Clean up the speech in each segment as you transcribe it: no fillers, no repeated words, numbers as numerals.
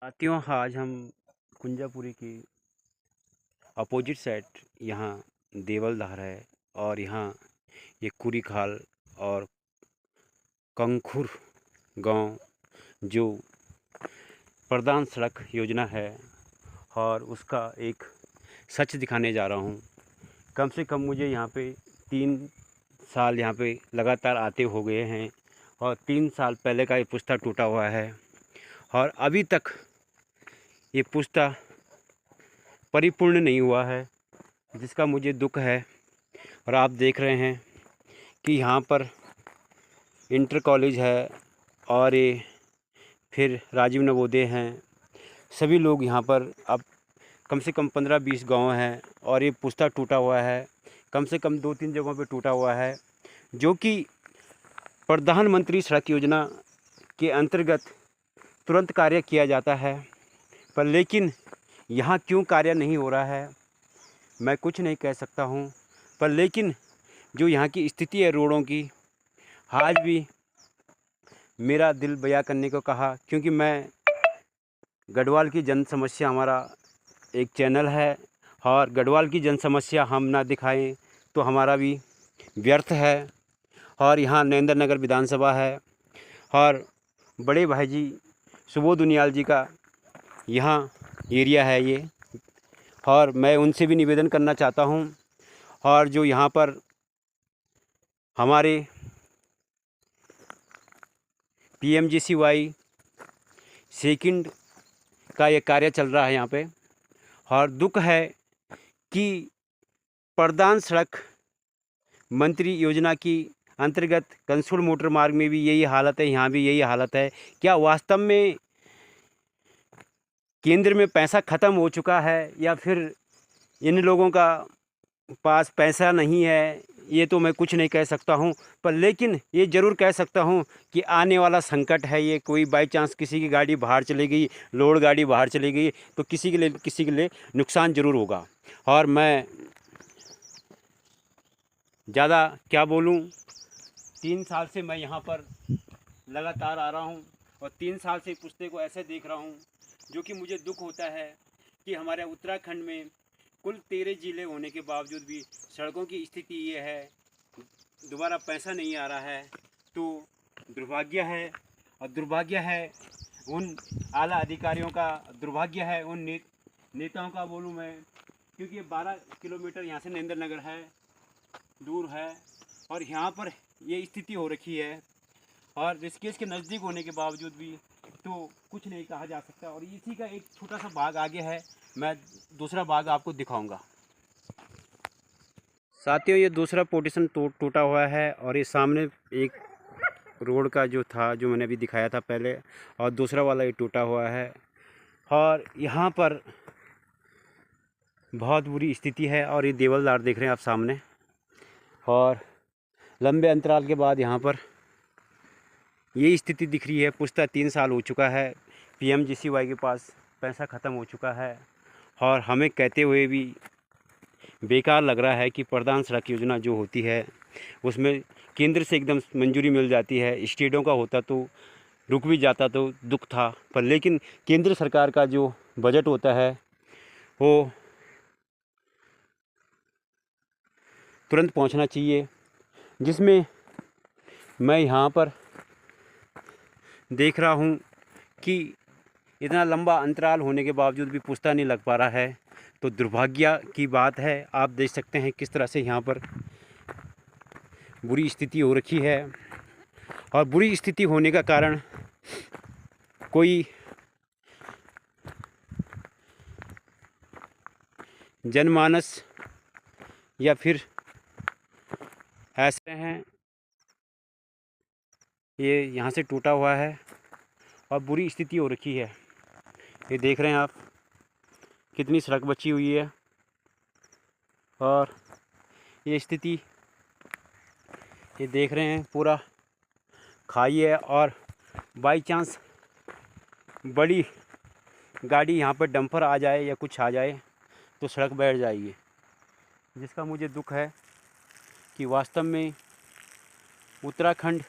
साथियों, आज हम कुंजापुरी की अपोजिट साइड यहाँ देवल धार है और यहाँ ये कुरी खाल और कंखुर गांव जो प्रधान सड़क योजना है और उसका एक सच दिखाने जा रहा हूँ। कम से कम मुझे यहाँ पे 3 साल यहाँ पे लगातार आते हो गए हैं और 3 साल पहले का ये पुस्ता टूटा हुआ है और अभी तक ये पुस्ता परिपूर्ण नहीं हुआ है, जिसका मुझे दुख है। और आप देख रहे हैं कि यहाँ पर इंटर कॉलेज है और ये फिर राजीव नवोदय हैं। सभी लोग यहाँ पर अब कम से कम 15-20 गांव हैं और ये पुस्ता टूटा हुआ है। कम से कम 2-3 जगहों पे टूटा हुआ है, जो कि प्रधानमंत्री सड़क योजना के अंतर्गत तुरंत कार्य किया जाता है। पर लेकिन यहाँ क्यों कार्य नहीं हो रहा है, मैं कुछ नहीं कह सकता हूँ। पर लेकिन जो यहाँ की स्थिति है रोडों की, आज भी मेरा दिल बयां करने को कहा, क्योंकि मैं गढ़वाल की जन समस्या, हमारा एक चैनल है और गढ़वाल की जन समस्या हम ना दिखाएं तो हमारा भी व्यर्थ है। और यहाँ नरेंद्र नगर विधानसभा है और बड़े भाई जी सुबोध उनियाल जी का यहाँ एरिया है ये, और मैं उनसे भी निवेदन करना चाहता हूँ। और जो यहाँ पर हमारे PMGCY सेकंड का ये कार्य चल रहा है यहाँ पे, और दुख है कि प्रधान सड़क मंत्री योजना की अंतर्गत कंसुल मोटर मार्ग में भी यही हालत है, यहाँ भी यही हालत है। क्या वास्तव में केंद्र में पैसा ख़त्म हो चुका है या फिर इन लोगों का पास पैसा नहीं है, ये तो मैं कुछ नहीं कह सकता हूँ। पर लेकिन ये ज़रूर कह सकता हूँ कि आने वाला संकट है ये। कोई बाई चांस किसी की गाड़ी बाहर चली गई, लोड गाड़ी बाहर चली गई, तो किसी के लिए नुकसान ज़रूर होगा। और मैं ज़्यादा क्या बोलूँ, 3 साल से मैं यहाँ पर लगातार आ रहा हूँ और 3 साल से पुस्ते को ऐसे देख रहा हूँ, जो कि मुझे दुख होता है कि हमारे उत्तराखंड में कुल 13 ज़िले होने के बावजूद भी सड़कों की स्थिति ये है, दोबारा पैसा नहीं आ रहा है। तो दुर्भाग्य है, और दुर्भाग्य है उन आला अधिकारियों का, दुर्भाग्य है उन नेताओं का बोलूँ मैं, क्योंकि ये 12 किलोमीटर यहाँ से नरेंद्र नगर है, दूर है, और यहाँ पर ये स्थिति हो रखी है। और ऋषिकेश के नज़दीक होने के बावजूद भी तो कुछ नहीं कहा जा सकता। और इसी का एक छोटा सा भाग आगे है, मैं दूसरा भाग आपको दिखाऊंगा। साथियों, ये दूसरा पोर्शन टूटा हुआ है और ये सामने एक रोड का जो था, जो मैंने अभी दिखाया था पहले, और दूसरा वाला ये टूटा हुआ है। और यहाँ पर बहुत बुरी स्थिति है। और ये देवलदार देख रहे हैं आप सामने, और लंबे अंतराल के बाद यहाँ पर ये स्थिति दिख रही है। पुस्ता 3 साल हो चुका है, PMGCY के पास पैसा ख़त्म हो चुका है, और हमें कहते हुए भी बेकार लग रहा है कि प्रधान सड़क योजना जो होती है उसमें केंद्र से एकदम मंजूरी मिल जाती है। स्टेटों का होता तो रुक भी जाता तो दुख था, पर लेकिन केंद्र सरकार का जो बजट होता है वो तुरंत पहुंचना चाहिए, जिसमें मैं यहाँ पर देख रहा हूँ कि इतना लंबा अंतराल होने के बावजूद भी पुस्ता नहीं लग पा रहा है। तो दुर्भाग्य की बात है। आप देख सकते हैं किस तरह से यहाँ पर बुरी स्थिति हो रखी है, और बुरी स्थिति होने का कारण कोई जनमानस या फिर ऐसे हैं, ये यहाँ से टूटा हुआ है और बुरी स्थिति हो रखी है। ये देख रहे हैं आप कितनी सड़क बची हुई है, और ये स्थिति ये देख रहे हैं पूरा खाई है। और बाई चांस बड़ी गाड़ी यहाँ पर डंपर आ जाए या कुछ आ जाए तो सड़क बैठ जाएगी, जिसका मुझे दुख है कि वास्तव में उत्तराखंड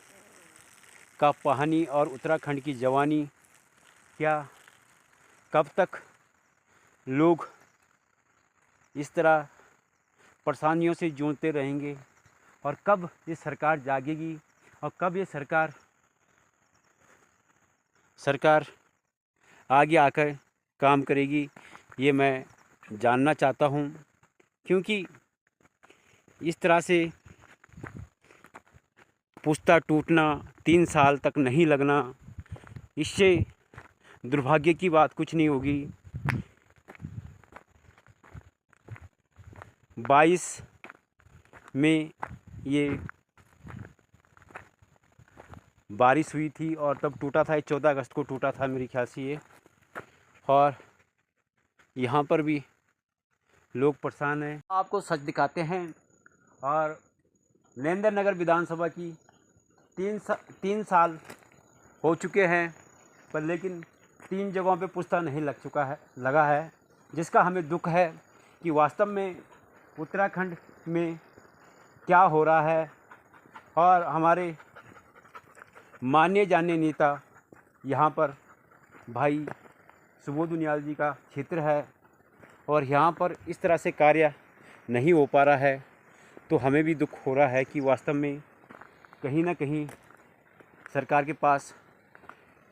का पानी और उत्तराखंड की जवानी क्या कब तक लोग इस तरह परेशानियों से जूझते रहेंगे और कब ये सरकार जागेगी और कब ये सरकार आगे आकर काम करेगी, ये मैं जानना चाहता हूँ। क्योंकि इस तरह से पुश्ता टूटना, 3 साल तक नहीं लगना, इससे दुर्भाग्य की बात कुछ नहीं होगी। 22 में ये बारिश हुई थी और तब टूटा था, 14 अगस्त को टूटा था मेरे ख्याल से ये। और यहाँ पर भी लोग परेशान हैं। आपको सच दिखाते हैं। और नरेंद्र नगर विधानसभा की 3 साल हो चुके हैं, पर लेकिन 3 जगहों पे पुश्ता नहीं लगा है, जिसका हमें दुख है कि वास्तव में उत्तराखंड में क्या हो रहा है। और हमारे माने जाने नेता यहाँ पर भाई सुबोध उनियाल जी का क्षेत्र है और यहाँ पर इस तरह से कार्य नहीं हो पा रहा है, तो हमें भी दुख हो रहा है कि वास्तव में कहीं ना कहीं सरकार के पास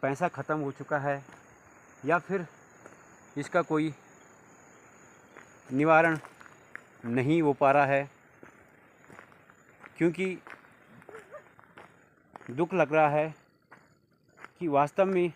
पैसा ख़त्म हो चुका है या फिर इसका कोई निवारण नहीं हो पा रहा है। क्योंकि दुख लग रहा है कि वास्तव में